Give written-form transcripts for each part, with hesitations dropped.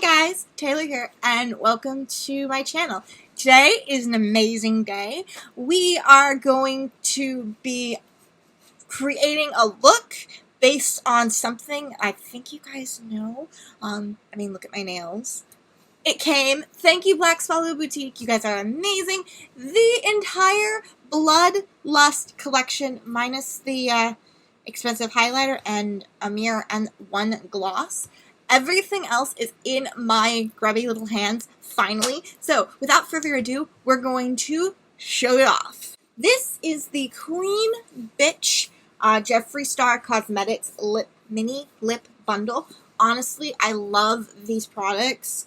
Hi guys, Taylor here, and welcome to my channel. Today is an amazing day. We are going to be creating a look based on something I think you guys know. Look at my nails. It came. Thank you, Black Swallow Boutique. You guys are amazing. The entire Bloodlust collection, minus the expensive highlighter and a mirror and one gloss. Everything else is in my grubby little hands, finally. So, without further ado, we're going to show it off. This is the Queen Bitch Jeffree Star Cosmetics Mini Lip Bundle. Honestly, I love these products.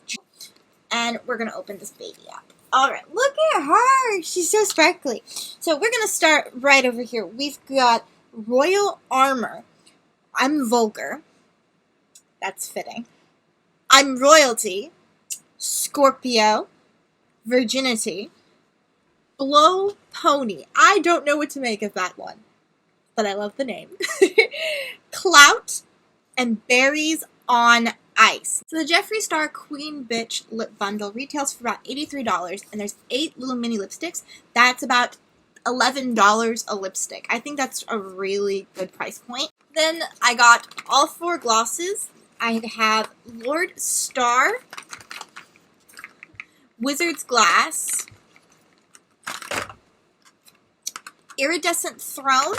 And we're going to open this baby up. Alright, look at her! She's so sparkly. So, we're going to start right over here. We've got Royal Armor. I'm vulgar. That's fitting. I'm Royalty, Scorpio, Virginity, Blow Pony. I don't know what to make of that one, but I love the name. Clout, and Berries on Ice. So the Jeffree Star Queen Bitch Lip Bundle retails for about $83, and there's 8 little mini lipsticks. That's about $11 a lipstick. I think that's a really good price point. Then I got all 4 glosses. I have Lord Star, Wizard's Glass, Iridescent Throne,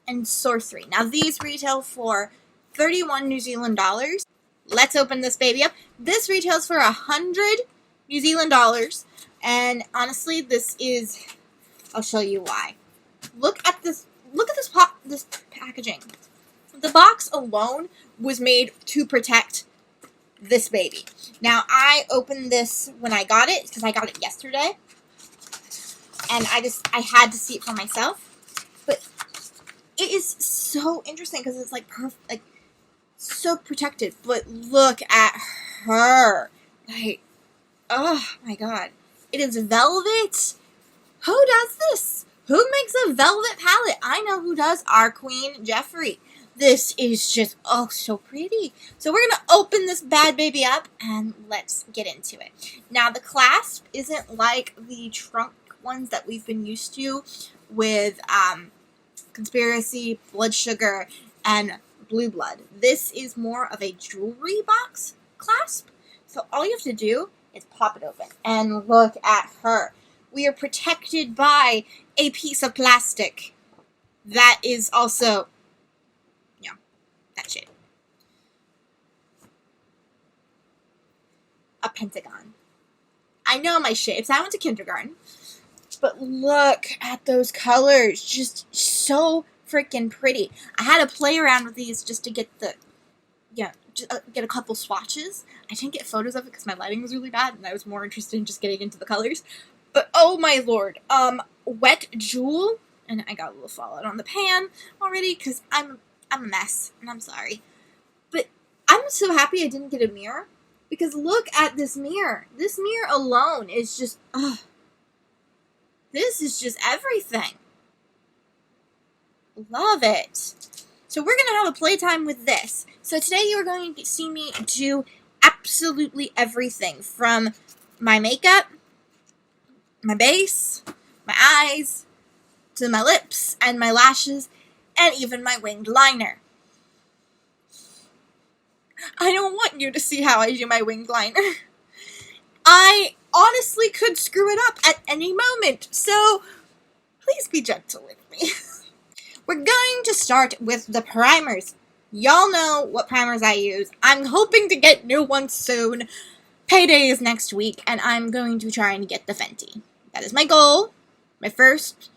and Sorcery. Now these retail for 31 New Zealand dollars. Let's open this baby up. This retails for 100 New Zealand dollars. And honestly, this is, I'll show you why. Look at this packaging. The box alone was made to protect this baby. Now, I opened this when I got it, because I got it yesterday. And I had to see it for myself. But it is so interesting, because it's like perfect, like, so protected. But look at her. Like, oh my god. It is velvet. Who does this? Who makes a velvet palette? I know who does. Our Queen Jeffree. This is just, oh, so pretty. So we're going to open this bad baby up, and let's get into it. Now, the clasp isn't like the trunk ones that we've been used to with Conspiracy, Blood Sugar, and Blue Blood. This is more of a jewelry box clasp. So all you have to do is pop it open, and look at her. We are protected by a piece of plastic that is also, yeah, that shape. A pentagon. I know my shapes. I went to kindergarten. But look at those colors. Just so freaking pretty. I had to play around with these just to get the, get a couple swatches. I didn't get photos of it because my lighting was really bad and I was more interested in just getting into the colors. But oh my lord, Wet Jewel, and I got a little fallout on the pan already because I'm a mess, and I'm sorry. But I'm so happy I didn't get a mirror, because look at this mirror. This mirror alone is just, this is just everything. Love it. So we're going to have a playtime with this. So today you're going to see me do absolutely everything, from my makeup, my base, my eyes, to my lips, and my lashes, and even my winged liner. I don't want you to see how I do my winged liner. I honestly could screw it up at any moment, so please be gentle with me. We're going to start with the primers. Y'all know what primers I use. I'm hoping to get new ones soon. Payday is next week, and I'm going to try and get the Fenty. That is my goal. My first.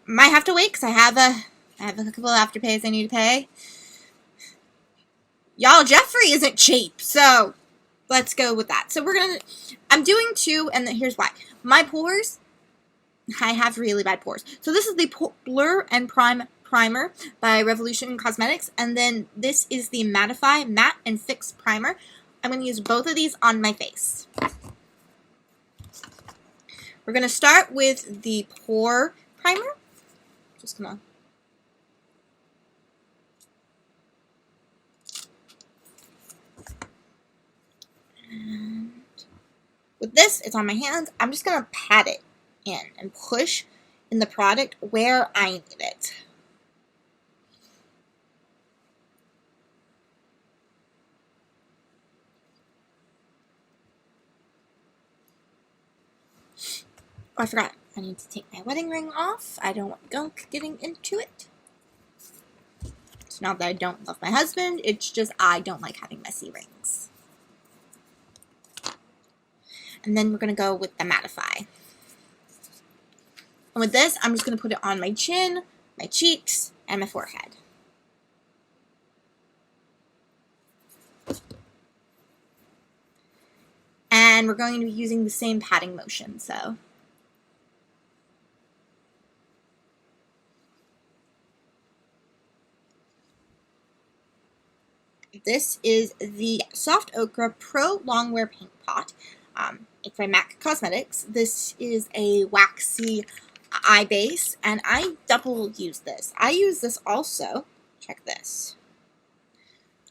Might have to wait because I have a couple of afterpays I need to pay. Y'all, Jeffree isn't cheap, so let's go with that. So I'm doing 2, and here's why. My pores, I have really bad pores. So this is the Blur and Prime Primer by Revolution Cosmetics, and then this is the Mattify Matte and Fix Primer. I'm going to use both of these on my face. We're going to start with the Pore Primer. Just come on. With this, it's on my hands. I'm just going to pat it in and push in the product where I need it. Oh, I forgot. I need to take my wedding ring off. I don't want gunk getting into it. It's not that I don't love my husband. It's just I don't like having messy rings. And then we're going to go with the Mattify. And with this, I'm just going to put it on my chin, my cheeks, and my forehead. And we're going to be using the same patting motion, so. This is the Soft Ochre Pro Longwear Paint Pot. It's by MAC Cosmetics. This is a waxy eye base, and I double use this. I use this also. Check this.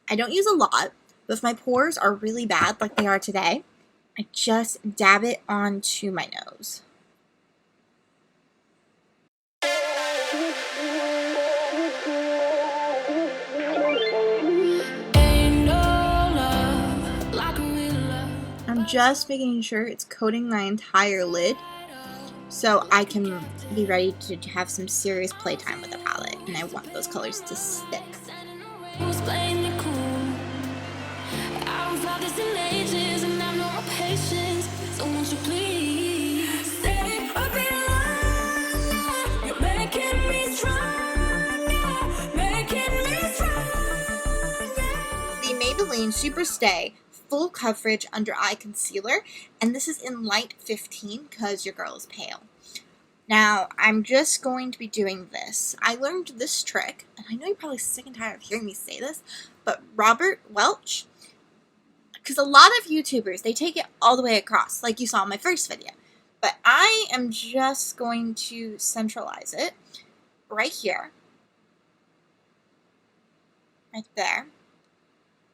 I don't use a lot, but if my pores are really bad like they are today, I just dab it onto my nose. I'm just making sure it's coating my entire lid so I can be ready to have some serious playtime with the palette, and I want those colors to stick. The Maybelline Super Stay Full Coverage Under Eye Concealer, and this is in light 15 because your girl is pale. Now, I'm just going to be doing this. I learned this trick, and I know you're probably sick and tired of hearing me say this, but Robert Welch, because a lot of YouTubers, they take it all the way across, like you saw in my first video. But I am just going to centralize it right here, right there,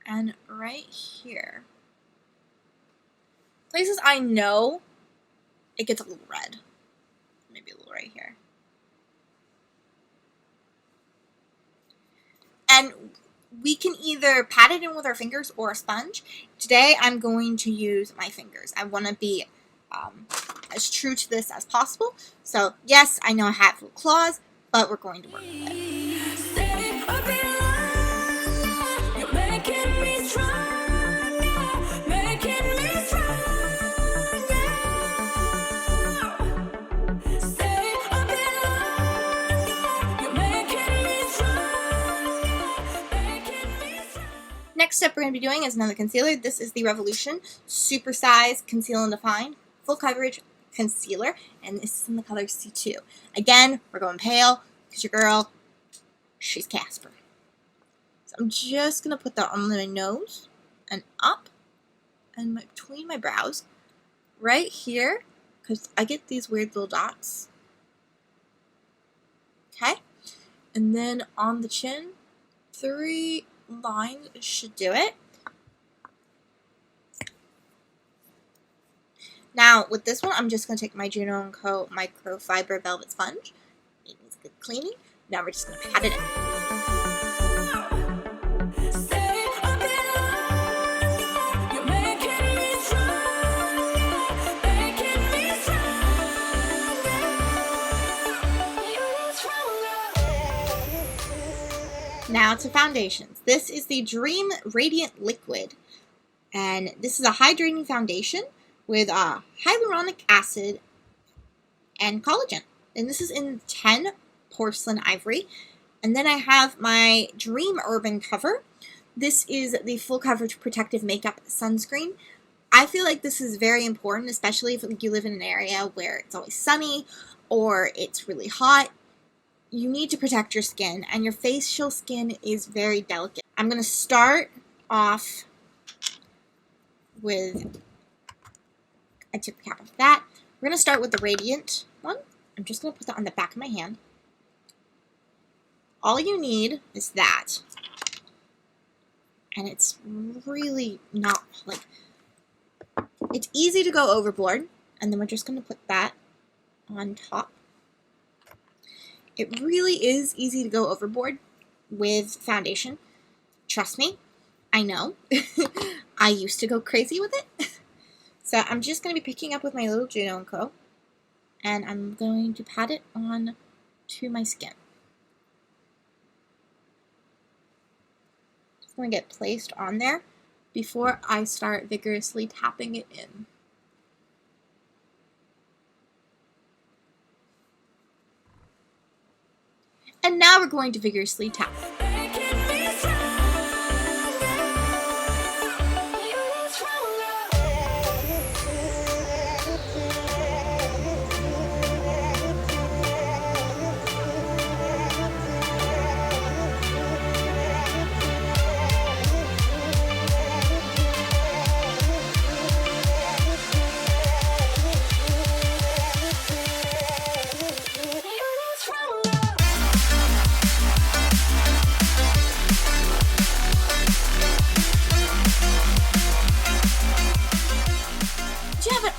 and right here. Places I know it gets a little red. Maybe a little right here. And we can either pat it in with our fingers or a sponge. Today I'm going to use my fingers. I want to be as true to this as possible. So yes, I know I have little claws, but we're going to work with it. Next step we're going to be doing is another concealer. This is the Revolution Super Size Conceal and Define Full Coverage Concealer, and this is in the color C2. Again, we're going pale because your girl, she's Casper. So I'm just going to put that on my nose and up and between my brows right here because I get these weird little dots. Okay, and then on the chin, 3 lines should do it. Now with this one, I'm just going to take my Juno & Co. Microfiber Velvet Sponge. It needs good cleaning. Now we're just going to pat it in. Now to foundations. This is the Dream Radiant Liquid, and this is a hydrating foundation with hyaluronic acid and collagen. And this is in 10 Porcelain Ivory. And then I have my Dream Urban Cover. This is the full coverage protective makeup sunscreen. I feel like this is very important, especially if you live in an area where it's always sunny or it's really hot. You need to protect your skin, and your facial skin is very delicate. I'm going to start off with, I took the cap off that. We're going to start with the Radiant one. I'm just going to put that on the back of my hand. All you need is that. And it's really not, like, It's easy to go overboard, and then we're just going to put that on top. It really is easy to go overboard with foundation. Trust me, I know. I used to go crazy with it. So I'm just going to be picking up with my little Juno & Co. And I'm going to pat it on to my skin. Just going to get placed on there before I start vigorously tapping it in. And now we're going to vigorously tap.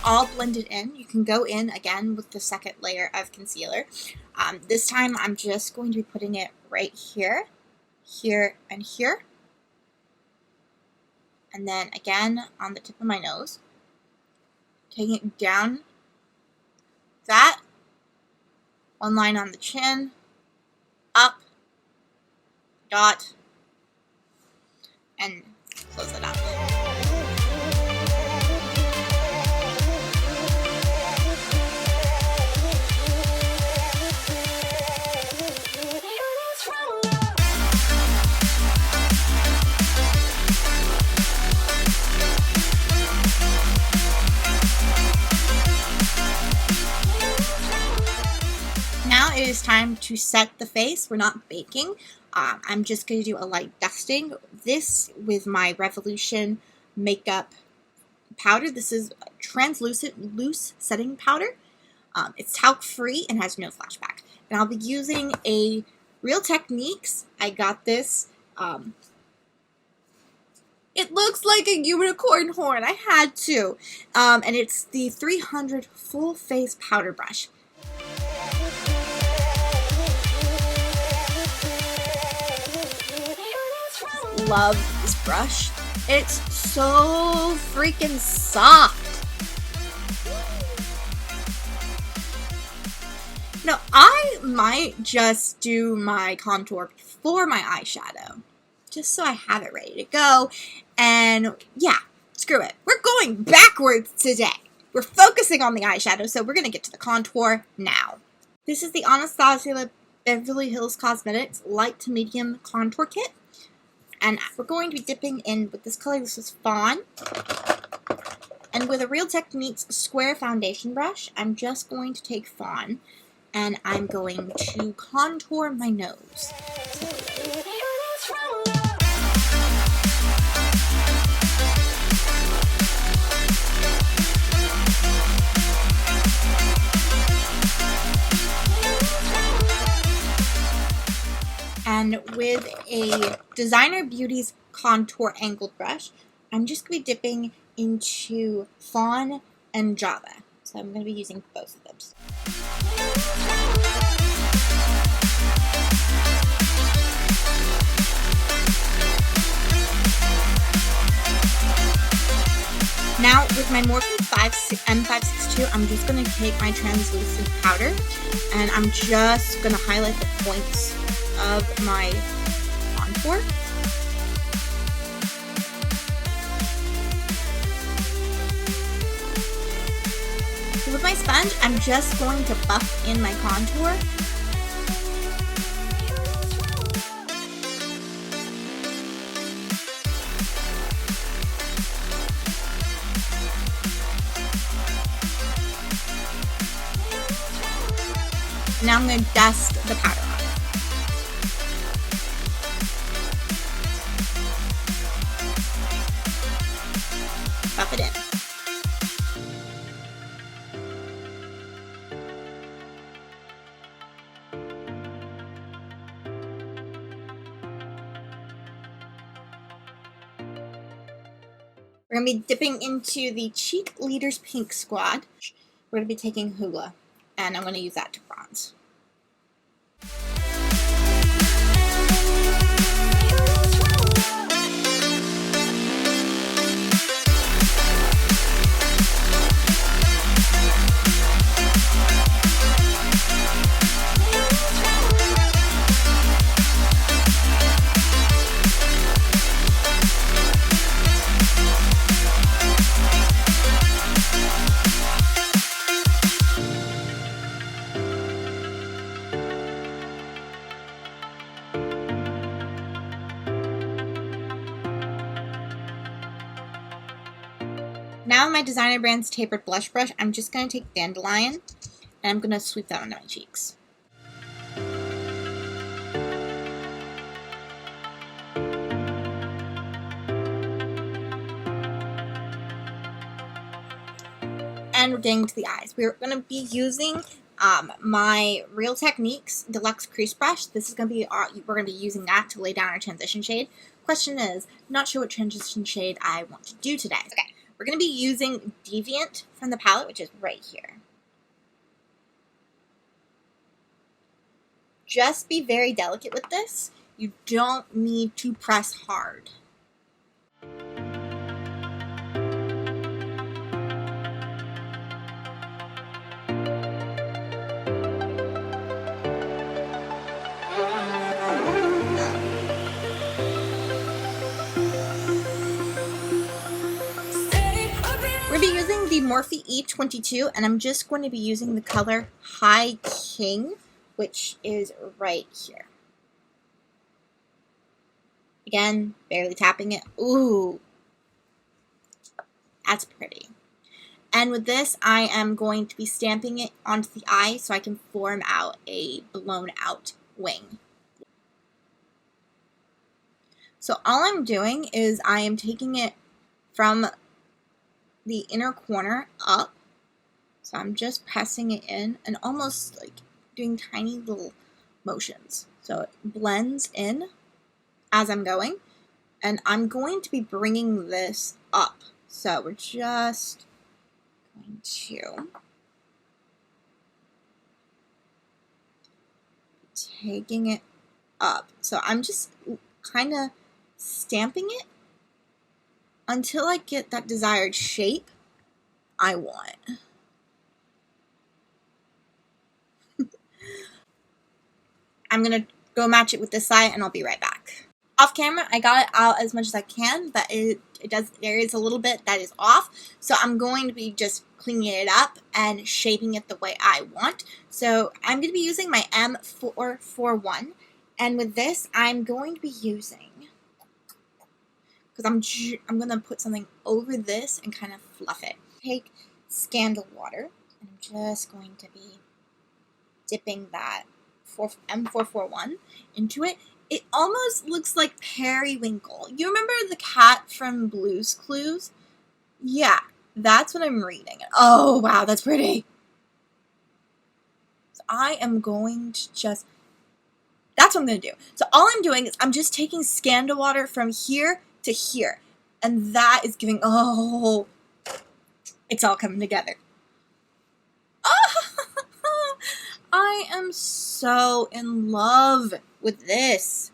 All blended in, you can go in again with the second layer of concealer. This time I'm just going to be putting it right here, here, and here. And then again on the tip of my nose. Taking it down that, one line on the chin, up, dot, and close it up. It is time to set the face. We're not baking. I'm just going to do a light dusting. This with my Revolution makeup powder. This is translucent loose setting powder. It's talc free and has no flashback. And I'll be using a Real Techniques. I got this. It looks like a unicorn horn. I had to. And it's the 300 full face powder brush. Love this brush. It's so freaking soft. Now, I might just do my contour before my eyeshadow, just so I have it ready to go. And yeah, screw it. We're going backwards today. We're focusing on the eyeshadow, so we're going to get to the contour now. This is the Anastasia Beverly Hills Cosmetics Light to Medium Contour Kit. And we're going to be dipping in with this color. This is Fawn. And with a Real Techniques square foundation brush, I'm just going to take Fawn and I'm going to contour my nose. And with a Designer Beauty's contour angled brush, I'm just going to be dipping into Fawn and Java. So I'm going to be using both of those. Now with my Morphe M562, I'm just going to take my translucent powder and I'm just going to highlight the points of my contour. So with my sponge, I'm just going to buff in my contour. Now I'm going to dust the powder off. Buff it in. We're going to be dipping into the Cheek Leaders Pink Squad. We're going to be taking Hoola, and I'm going to use that to bronze. Now my Designer Brands Tapered Blush Brush, I'm just going to take Dandelion, and I'm going to sweep that onto my cheeks. And we're getting to the eyes. We're going to be using my Real Techniques Deluxe Crease Brush. This is going to be we're going to be using that to lay down our transition shade. Question is, not sure what transition shade I want to do today. Okay. We're going to be using Deviant from the palette, which is right here. Just be very delicate with this. You don't need to press hard. We're going to be using the Morphe E22, and I'm just going to be using the color High King, which is right here. Again, barely tapping it. Ooh, that's pretty. And with this, I am going to be stamping it onto the eye so I can form out a blown out wing. So all I'm doing is I am taking it from the inner corner up. So I'm just pressing it in and almost like doing tiny little motions. So it blends in as I'm going. And I'm going to be bringing this up. So we're just going to taking it up. So I'm just kind of stamping it until I get that desired shape I want. I'm going to go match it with this side and I'll be right back. Off camera, I got it out as much as I can, but there is a little bit that is off. So I'm going to be just cleaning it up and shaping it the way I want. So I'm going to be using my M441. And with this, I'm going to be using, because I'm going to put something over this and kind of fluff it. Take Scandal Water, and I'm just going to be dipping that M441 into it. It almost looks like Periwinkle. You remember the cat from Blue's Clues? Yeah, that's what I'm reading. Oh, wow, that's pretty. So I am going to just, that's what I'm going to do. So all I'm doing is I'm just taking Scandal Water from here to here. And that is giving, oh, it's all coming together. Oh, I am so in love with this.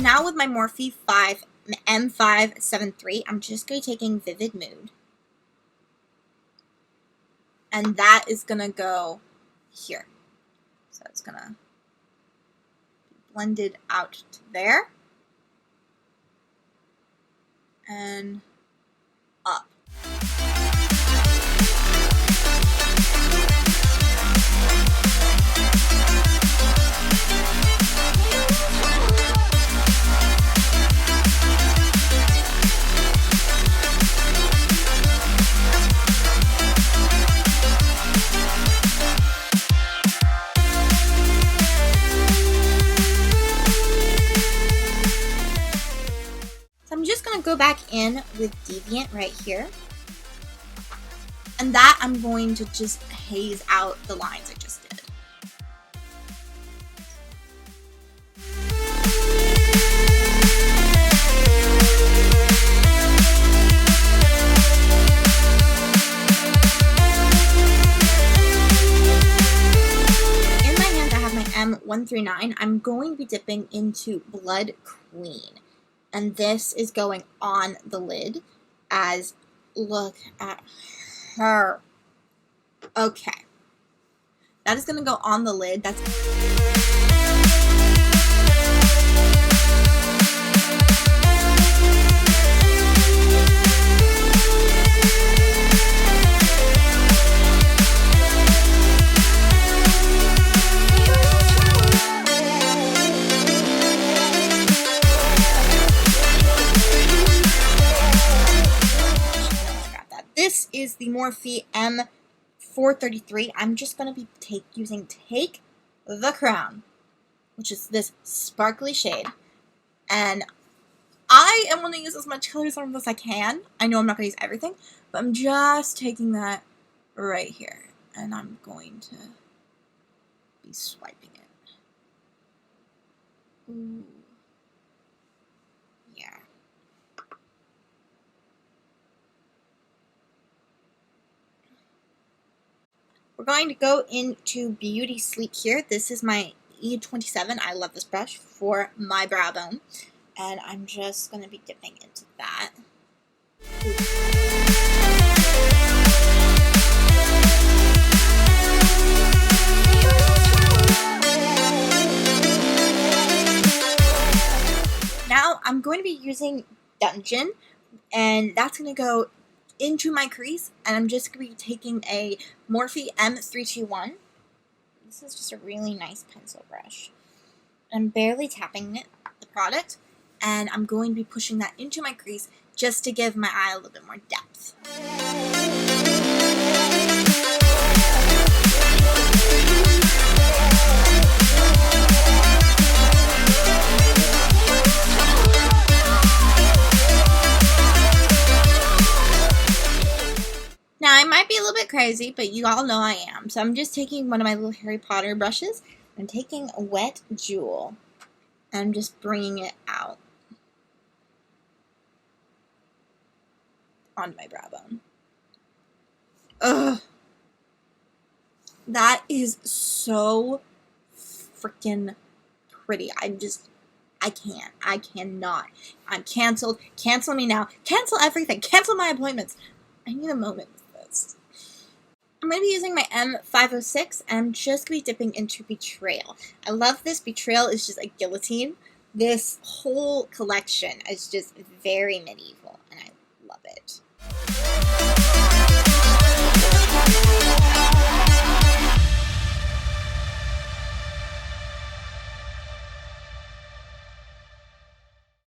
Now with my Morphe M573, I'm just going to be taking Vivid Mood. And that is going to go here. So it's going to be blended out to there. And up. go back in with Deviant right here. And that I'm going to just haze out the lines I just did. In my hand I have my M139. I'm going to be dipping into Blood Queen. And this is going on the lid as, look at her. Okay. That is going to go on the lid. That's This is the Morphe M433. I'm just going to be using Take the Crown, which is this sparkly shade. And I am going to use as much colors on this as I can. I know I'm not going to use everything, but I'm just taking that right here. And I'm going to be swiping it. Ooh. Yeah. We're going to go into Beauty Sleep here. This is my E27. I love this brush for my brow bone. And I'm just going to be dipping into that. Now I'm going to be using Dungeon. And that's going to go into my crease, and I'm just going to be taking a Morphe M321. This is just a really nice pencil brush. I'm barely tapping it, the product, and I'm going to be pushing that into my crease just to give my eye a little bit more depth. Now, I might be a little bit crazy, but you all know I am. So I'm just taking one of my little Harry Potter brushes. I'm taking a wet jewel. And I'm just bringing it out onto my brow bone. Ugh. That is so freaking pretty. I can't. I cannot. I'm canceled. Cancel me now. Cancel everything. Cancel my appointments. I need a moment. I'm going to be using my M506, and I'm just going to be dipping into Betrayal. I love this. Betrayal is just a guillotine. This whole collection is just very medieval, and I love it.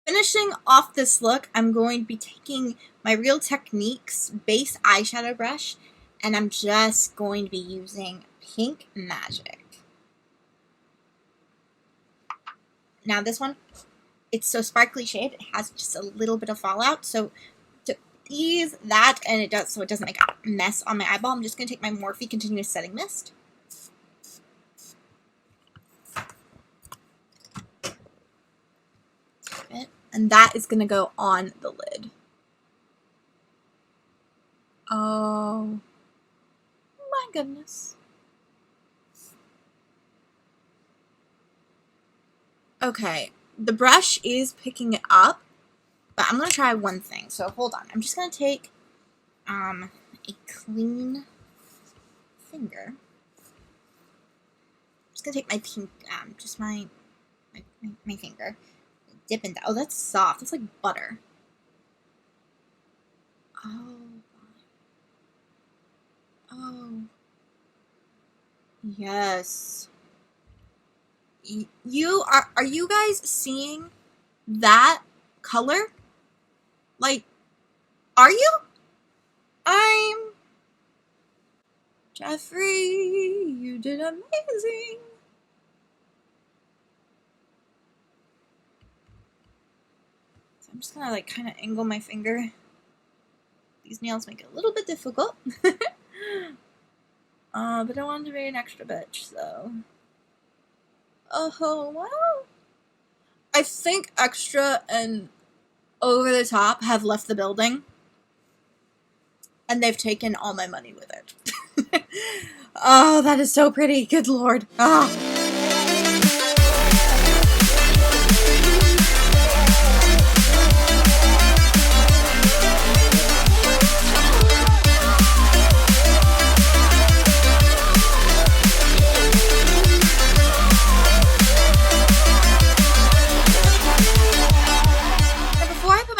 Finishing off this look, I'm going to be taking my Real Techniques base eyeshadow brush, and I'm just going to be using Pink Magic. Now this one, it's so sparkly shade, it has just a little bit of fallout, so to ease that and it does so it doesn't make a mess on my eyeball, I'm just going to take my Morphe Continuous Setting Mist. And that is going to go on the lid. Oh my goodness. Okay, the brush is picking it up, but I'm going to try one thing. So hold on. I'm just going to take a clean finger. I'm just going to take my pink, just my finger. Dip into, oh, that's soft. That's like butter. Oh. Oh. Yes. Are you guys seeing that color? Like, are you? Jeffrey, you did amazing. I'm just gonna like kind of angle my finger. These nails make it a little bit difficult. But I wanted to be an extra bitch, so. Oh, wow. I think extra and over the top have left the building. And they've taken all my money with it. Oh, that is so pretty. Good lord. Ah.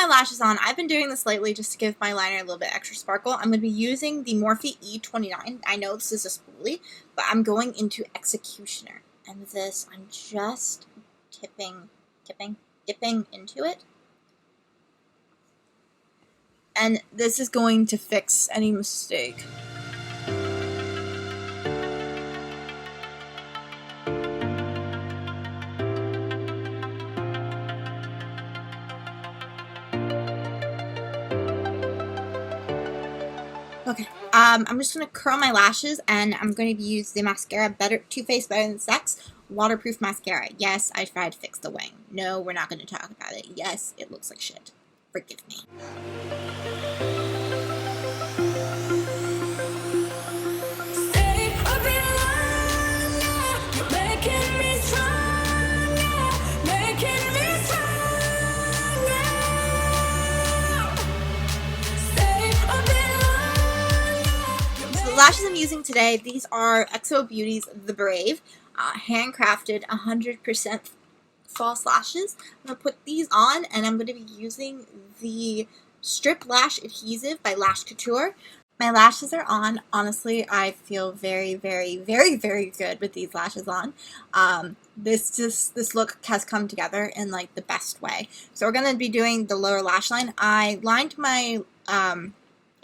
Lashes on. I've been doing this lately just to give my liner a little bit extra sparkle. I'm going to be using the Morphe E29. I know this is a spoolie, but I'm going into Executioner. And this, I'm just dipping into it. And this is going to fix any mistake. Okay, I'm just going to curl my lashes, and I'm going to use the mascara Too Faced Better Than Sex waterproof mascara. Yes, I tried to fix the wing. No, we're not going to talk about it. Yes, it looks like shit. Forgive me. Lashes I'm using today, these are XO Beauty's The Brave, handcrafted 100% false lashes. I'm going to put these on, and I'm going to be using the Strip Lash Adhesive by Lash Couture. My lashes are on. Honestly, I feel very, very, very, very good with these lashes on. This look has come together in like the best way. So we're going to be doing the lower lash line. I lined my, I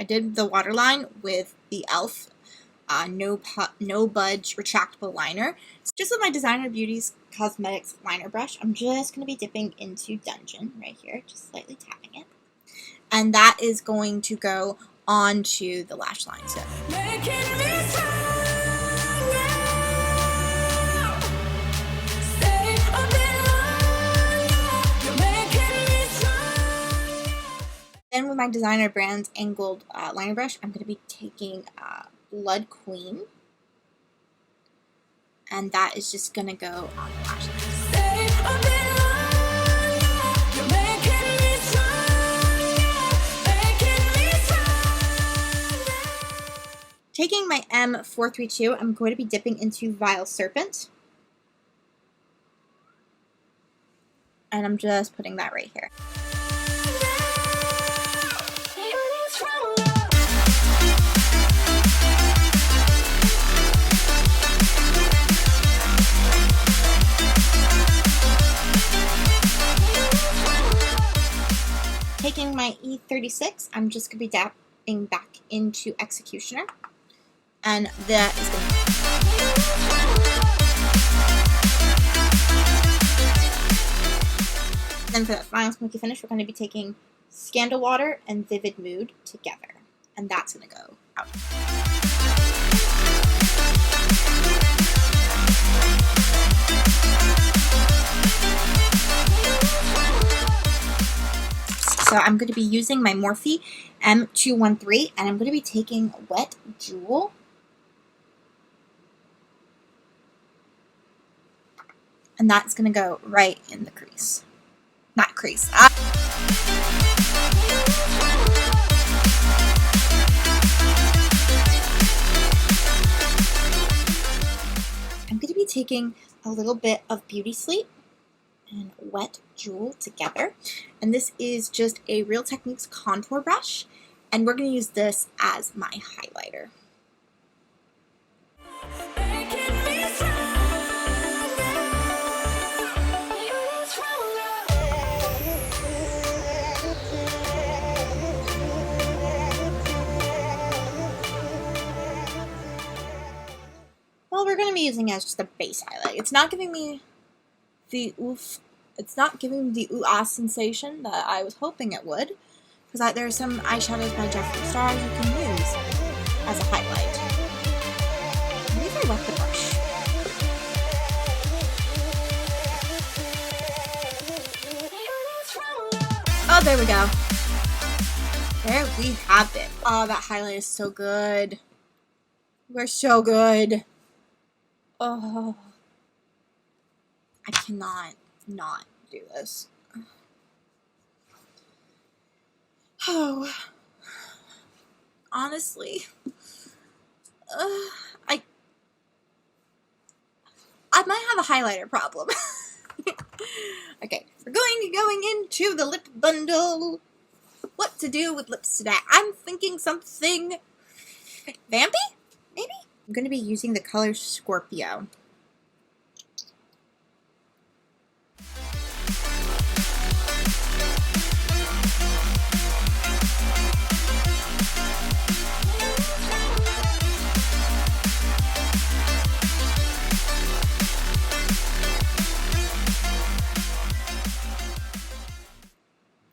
did the waterline with the e.l.f. No Budge retractable liner. So just with my Designer Beauty's Cosmetics liner brush, I'm just going to be dipping into Dungeon right here, just slightly tapping it. And that is going to go onto the lash line. So. Then with my Designer Brands angled liner brush, I'm going to be taking Blood Queen, and that is just going to go on the lash line. Taking my M432, I'm going to be dipping into Vile Serpent, and I'm just putting that right here. Taking my E36, I'm just going to be dapping back into Executioner, and that is going to... Then for that final smoky finish, we're going to be taking Scandal Water and Vivid Mood together, and that's going to go out. So I'm going to be using my Morphe M213, and I'm going to be taking Wet Jewel. And that's going to go right in the crease. Not crease. I'm going to be taking a little bit of Beauty Sleep and Wet Jewel together, and this is just a Real Techniques contour brush, and we're going to use this as my highlighter. Well, we're going to be using it as just a base highlight. It's not giving me the oof It's not giving the ooh-ah sensation that I was hoping it would, because there are some eyeshadows by Jeffree Star you can use as a highlight. Maybe if I wet the brush. Oh, there we go. There we have it. Oh, that highlight is so good. We're so good. Oh. I cannot not do this. Oh. Honestly. I might have a highlighter problem. Okay, we're going into the lip bundle. What to do with lips today? I'm thinking something vampy, maybe? I'm going to be using the color Scorpio.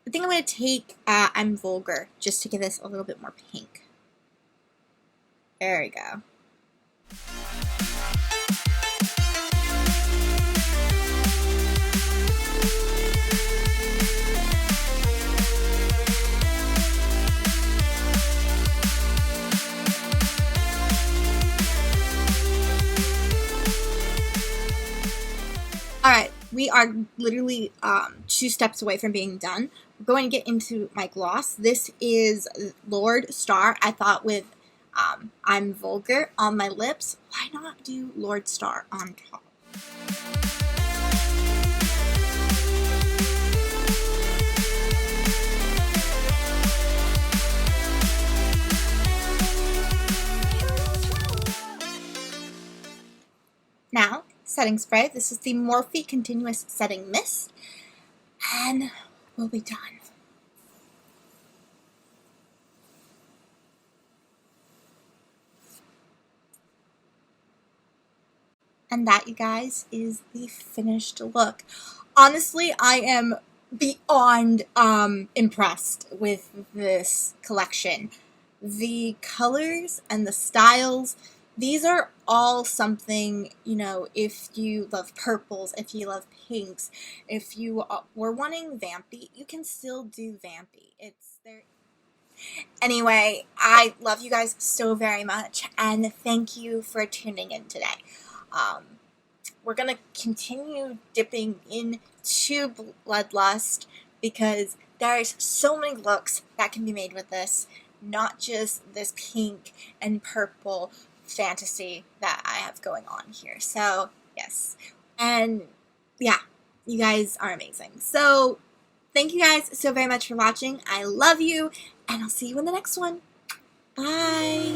I think I'm going to take I'm Vulgar just to give this a little bit more pink. There we go. Alright, we are literally 2 steps away from being done. We're going to get into my gloss. This is Lord Star. I thought with I'm Vulgar on my lips, why not do Lord Star on top? Now, setting spray. This is the Morphe Continuous Setting Mist. And we'll be done. And that, you guys, is the finished look. Honestly, I am beyond impressed with this collection. The colors and the styles, these are all something, you know, if you love purples, if you love pinks, if you were wanting vampy, you can still do vampy. It's there. Anyway, I love you guys so very much, and thank you for tuning in today. We're going to continue dipping into Bloodlust because there's so many looks that can be made with this, not just this pink and purple fantasy that I have going on here. So, yes. And, yeah, you guys are amazing. So, thank you guys so very much for watching. I love you, and I'll see you in the next one. Bye!